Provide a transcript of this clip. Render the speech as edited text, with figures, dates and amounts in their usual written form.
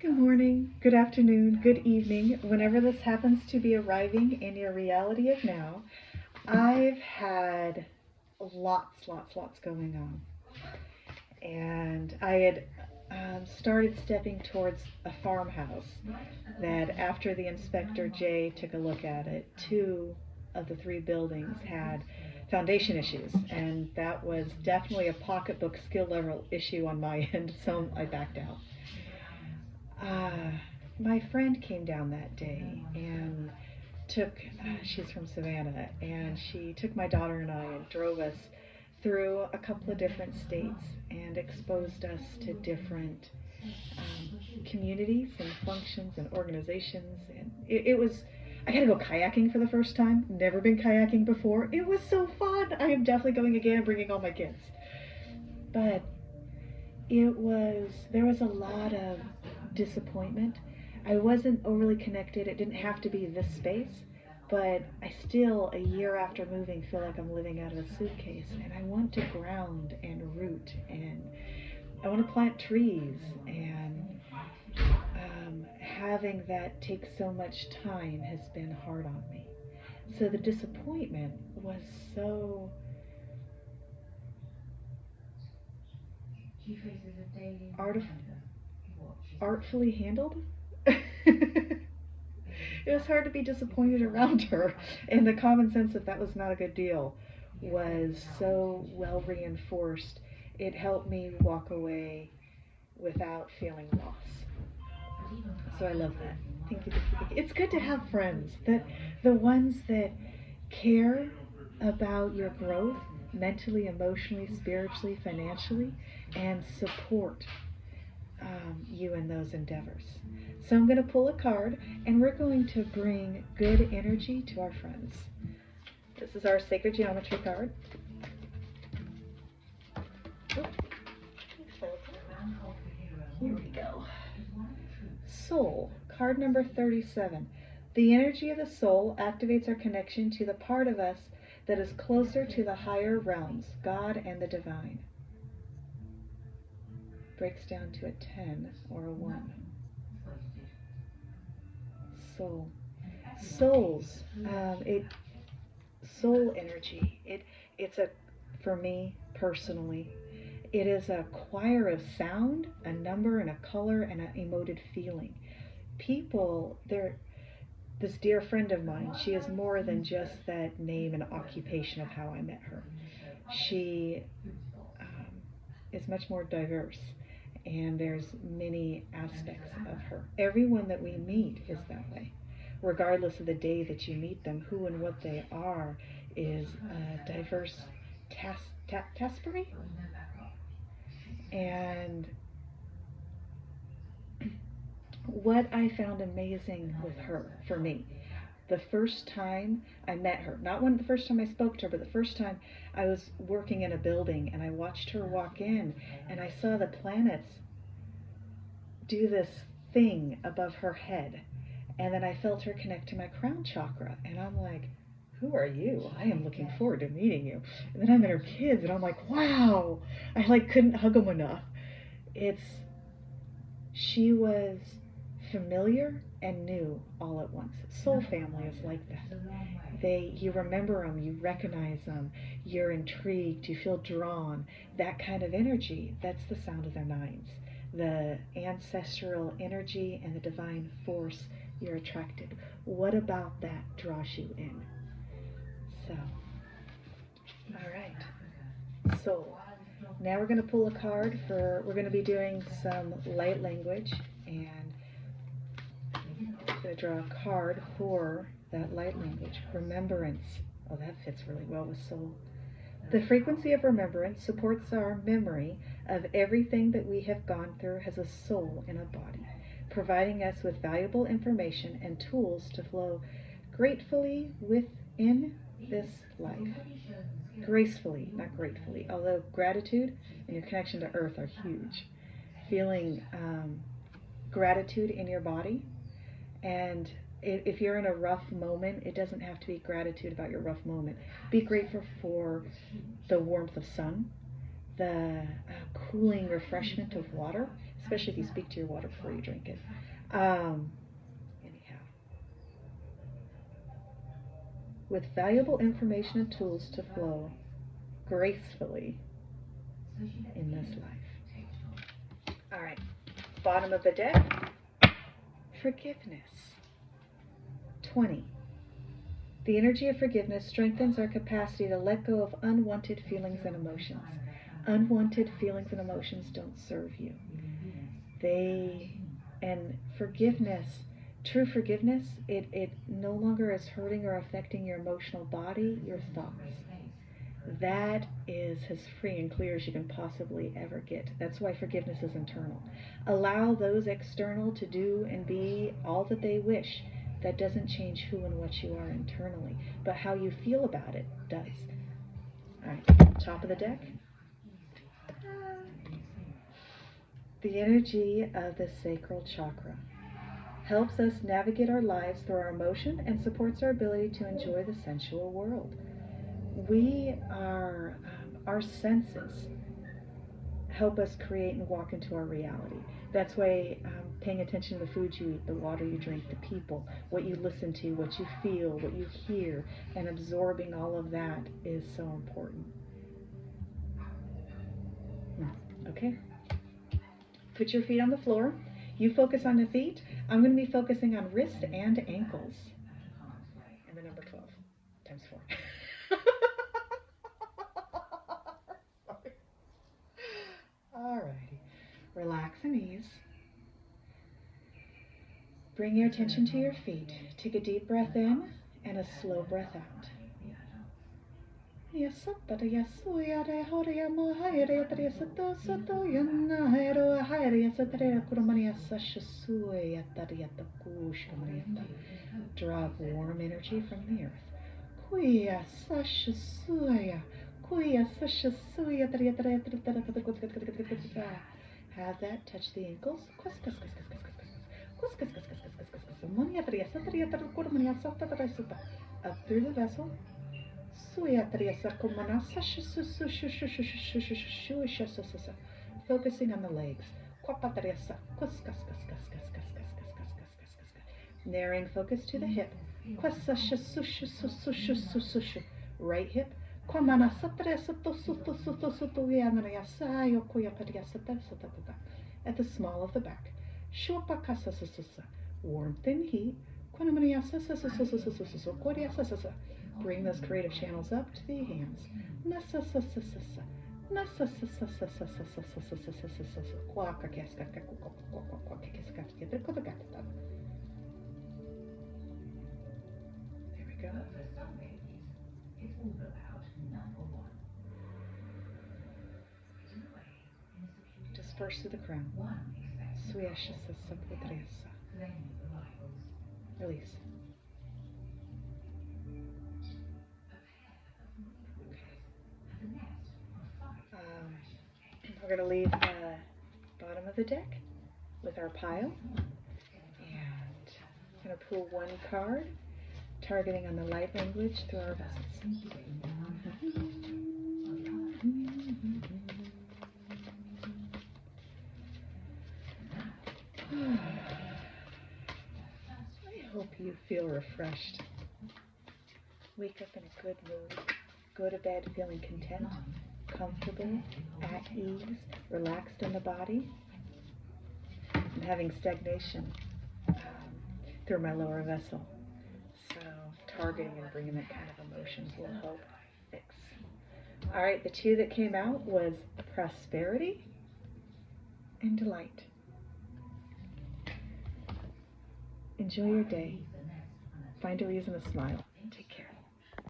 Good morning, good afternoon, good evening, whenever this happens to be arriving in your reality of now. I've had lots going on. And I had started stepping towards a farmhouse that, after the inspector Jay took a look at it, two of the three buildings had foundation issues, and that was definitely a pocketbook skill level issue on my end, so I backed out. Uh, my friend came down that day and she's from Savannah, and she took my daughter and I and drove us through a couple of different states and exposed us to different communities and functions and organizations. And it was, I got to go kayaking for the first time. Never been kayaking before. It was so fun. I am definitely going again and bringing all my kids. But there was a lot of disappointment. I wasn't overly connected. It didn't have to be this space, but I still, a year after moving, feel like I'm living out of a suitcase, and I want to ground and root, and I want to plant trees, and having that take so much time has been hard on me. So the disappointment was so artfully handled. It was hard to be disappointed around her, and the common sense that was not a good deal was so well reinforced. It helped me walk away without feeling loss. So I love that. Thank you, thank you, thank you. It's good to have friends, that the ones that care about your growth mentally, emotionally, spiritually, financially, and support you in those endeavors. So I'm going to pull a card, and we're going to bring good energy to our friends. This is our sacred geometry card. Oh, here we go. Soul, card number 37. The energy of the soul activates our connection to the part of us that is closer to the higher realms, God and the divine. Breaks down to a 10 or a 1. Soul. Souls. Soul energy. It's for me personally, it is a choir of sound, a number, and a color, and an emoted feeling. This dear friend of mine, she is more than just that name and occupation of how I met her. She is much more diverse, and there's many aspects of her. Everyone that we meet is that way. Regardless of the day that you meet them, who and what they are is a diverse tapestry. And what I found amazing with her, for me, the first time I met her, not the first time I spoke to her, but the first time I was working in a building and I watched her walk in, and I saw the planets do this thing above her head, and then I felt her connect to my crown chakra, and I'm like, who are you? I am looking forward to meeting you. And then I met her kids, and I'm like, wow, I couldn't hug them enough. She was familiar and new all at once. Soul family is like that. You remember them, you recognize them, you're intrigued, you feel drawn. That kind of energy, that's the sound of their nines. The ancestral energy and the divine force, you're attracted. What about that draws you in? So, all right. Soul. Now we're going to pull a card we're going to be doing some light language, and I'm going to draw a card for that light language. Remembrance. Oh, that fits really well with soul. The frequency of remembrance supports our memory of everything that we have gone through as a soul in a body, providing us with valuable information and tools to flow gratefully within this life. Gracefully, not gratefully, although gratitude and your connection to earth are huge. Feeling gratitude in your body, and if you're in a rough moment, it doesn't have to be gratitude about your rough moment. Be grateful for the warmth of sun, the cooling refreshment of water, especially if you speak to your water before you drink it. Anyhow, with valuable information and tools to flow gracefully in this life. All right, bottom of the deck, forgiveness. 20. The energy of forgiveness strengthens our capacity to let go of unwanted feelings and emotions. Unwanted feelings and emotions don't serve you. And forgiveness, true forgiveness, it no longer is hurting or affecting your emotional body, your thoughts. That is as free and clear as you can possibly ever get. That's why forgiveness is internal. Allow those external to do and be all that they wish. That doesn't change who and what you are internally, but how you feel about it does. All right, top of the deck. The energy of the sacral chakra helps us navigate our lives through our emotion and supports our ability to enjoy the sensual world. Our senses help us create and walk into our reality. That's why paying attention to the food you eat, the water you drink, the people, what you listen to, what you feel, what you hear, and absorbing all of that is so important. Okay. Put your feet on the floor. You focus on the feet. I'm going to be focusing on wrist and ankles. And the number 12 times 4. Alrighty. Relax and ease. Bring your attention to your feet. Take a deep breath in and a slow breath out. Draw warm energy from the earth. Have that touch the ankles. Up through the vessel. Focusing on the legs. Narrowing focus to the hip. Right hip. At the small of the back. Warmth and heat. Bring those creative channels up to the hands. There we go. Disperse through the crown. Release. We're going to leave the bottom of the deck with our pile. And I'm going to pull one card, targeting on the light language through our vessels. I hope you feel refreshed. Wake up in a good mood. Go to bed feeling content, comfortable, at ease, relaxed in the body. I'm having stagnation through my lower vessel. So targeting and bringing that kind of emotions will help fix. All right, the two that came out was prosperity and delight. Enjoy your day. Find a reason to smile.